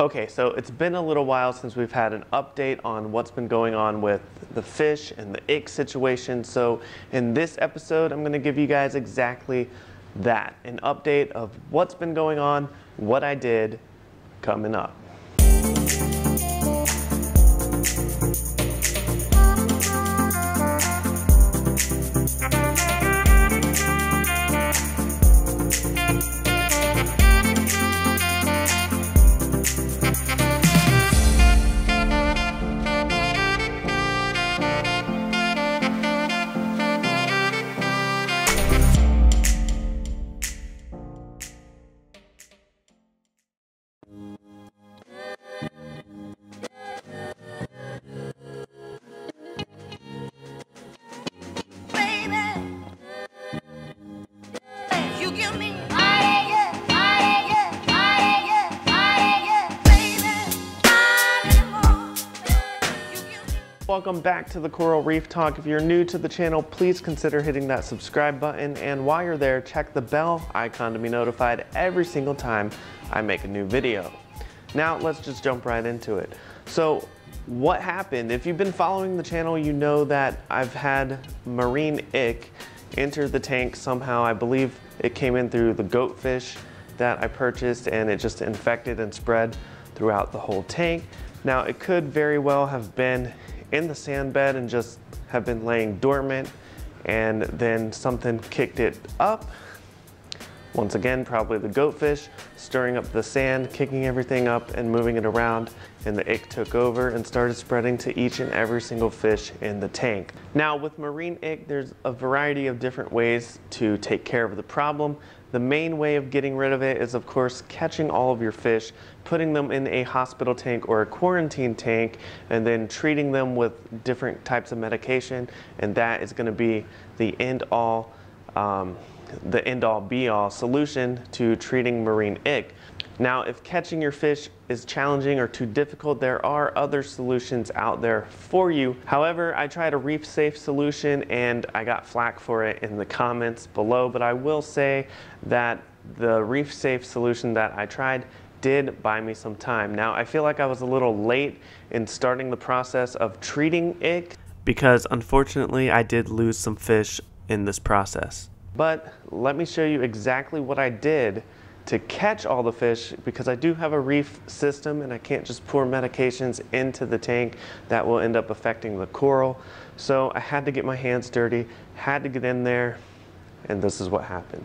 Okay, so it's been a little while since we've had an update on what's been going on with the fish and the ick situation. So in this episode, I'm going to give you guys exactly that, an update of what's been going on, what I did, coming up. Welcome back to the Coral Reef Talk. If you're new to the channel, please consider hitting that subscribe button, and while you're there, check the bell icon to be notified every single time I make a new video. Now let's just jump right into it. So what happened? If you've been following the channel, you know that I've had marine ick enter the tank somehow. I believe it came in through the goatfish that I purchased, and it just infected and spread throughout the whole tank. Now it could very well have been in the sand bed and just have been laying dormant, and then something kicked it up. Once again, probably the goatfish stirring up the sand, kicking everything up and moving it around, and the ick took over and started spreading to each and every single fish in the tank. Now with marine ick, there's a variety of different ways to take care of the problem. The main way of getting rid of it is, of course, catching all of your fish, putting them in a hospital tank or a quarantine tank, and then treating them with different types of medication, and that is going to be the end-all be-all solution to treating marine ick. Now, if catching your fish is challenging or too difficult, there are other solutions out there for you. However, I tried a reef-safe solution and I got flack for it in the comments below, but I will say that the reef-safe solution that I tried did buy me some time. Now, I feel like I was a little late in starting the process of treating ick because unfortunately I did lose some fish in this process. But let me show you exactly what I did to catch all the fish, because I do have a reef system and I can't just pour medications into the tank that will end up affecting the coral. So I had to get my hands dirty, had to get in there, and this is what happened.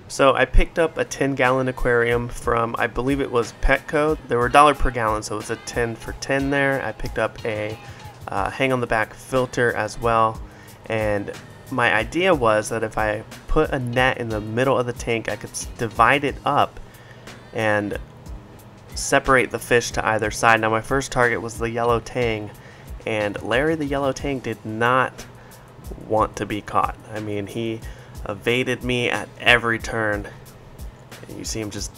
So I picked up a 10-gallon aquarium from, I believe it was Petco. They were $1 per gallon, so it was a 10 for 10 there. I picked up a hang on the back filter as well, and my idea was that if I put a net in the middle of the tank, I could divide it up and separate the fish to either side. Now my first target was the yellow tang, and Larry the yellow tang did not want to be caught. I mean, he evaded me at every turn. And you see him just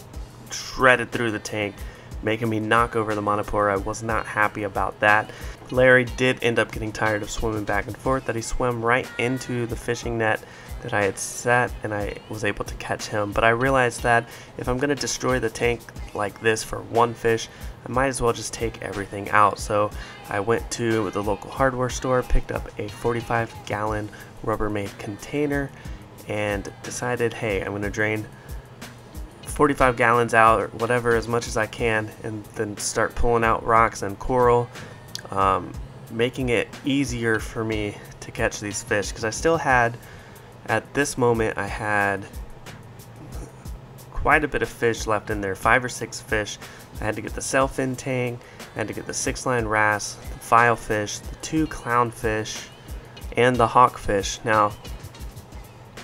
shredded through the tank, making me knock over the monopore. I was not happy about that. Larry did end up getting tired of swimming back and forth, that he swam right into the fishing net that I had set, and I was able to catch him. But I realized that if I'm going to destroy the tank like this for one fish, I might as well just take everything out. So I went to the local hardware store, picked up a 45-gallon Rubbermaid container, and decided, hey, I'm going to drain 45 gallons out or whatever, as much as I can, and then start pulling out rocks and coral, making it easier for me to catch these fish, because I still had, at this moment, I had quite a bit of fish left in there, 5 or 6 fish. I had to get the sailfin tang, I had to get the 6-line wrasse, the filefish, the 2 clownfish, and the hawkfish. Now,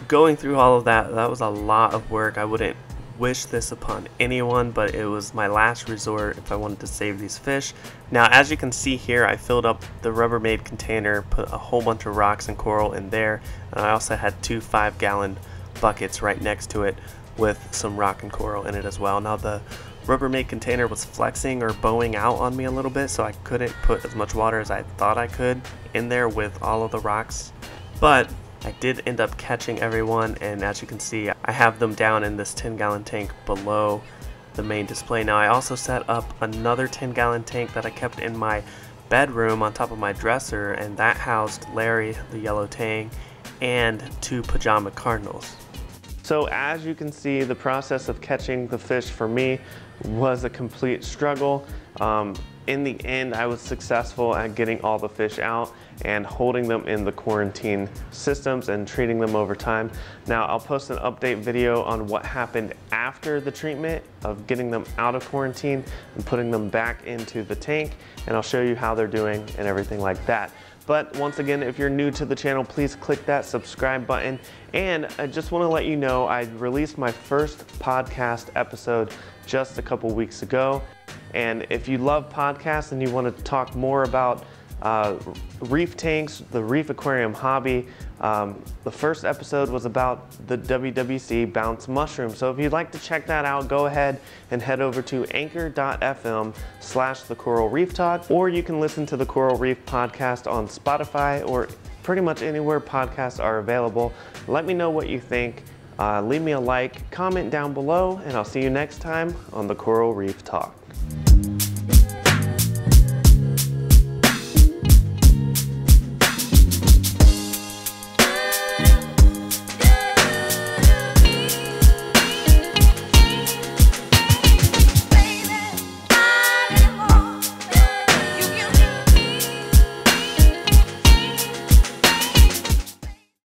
going through all of that, that was a lot of work. I wouldn't wish this upon anyone, but it was my last resort if I wanted to save these fish. Now, as you can see here, I filled up the Rubbermaid container, put a whole bunch of rocks and coral in there, and I also had 2 5-gallon buckets right next to it with some rock and coral in it as well. Now, the Rubbermaid container was flexing or bowing out on me a little bit, so I couldn't put as much water as I thought I could in there with all of the rocks, but I did end up catching everyone, and as you can see, I have them down in this 10-gallon tank below the main display. Now I also set up another 10-gallon tank that I kept in my bedroom on top of my dresser, and that housed Larry, the yellow tang, and 2 pajama cardinals. So as you can see, the process of catching the fish for me was a complete struggle. In the end, I was successful at getting all the fish out and holding them in the quarantine systems and treating them over time. Now, I'll post an update video on what happened after the treatment of getting them out of quarantine and putting them back into the tank, and I'll show you how they're doing and everything like that. But once again, if you're new to the channel, please click that subscribe button. And I just want to let you know I released my first podcast episode just a couple weeks ago. And if you love podcasts and you want to talk more about reef tanks, the reef aquarium hobby, the first episode was about the WWC bounce mushroom. So if you'd like to check that out, go ahead and head over to anchor.fm/TheCoralReefTalk, or you can listen to the Coral Reef podcast on Spotify or pretty much anywhere podcasts are available. Let me know what you think. Leave me a like, comment down below, and I'll see you next time on the Coral Reef Talk.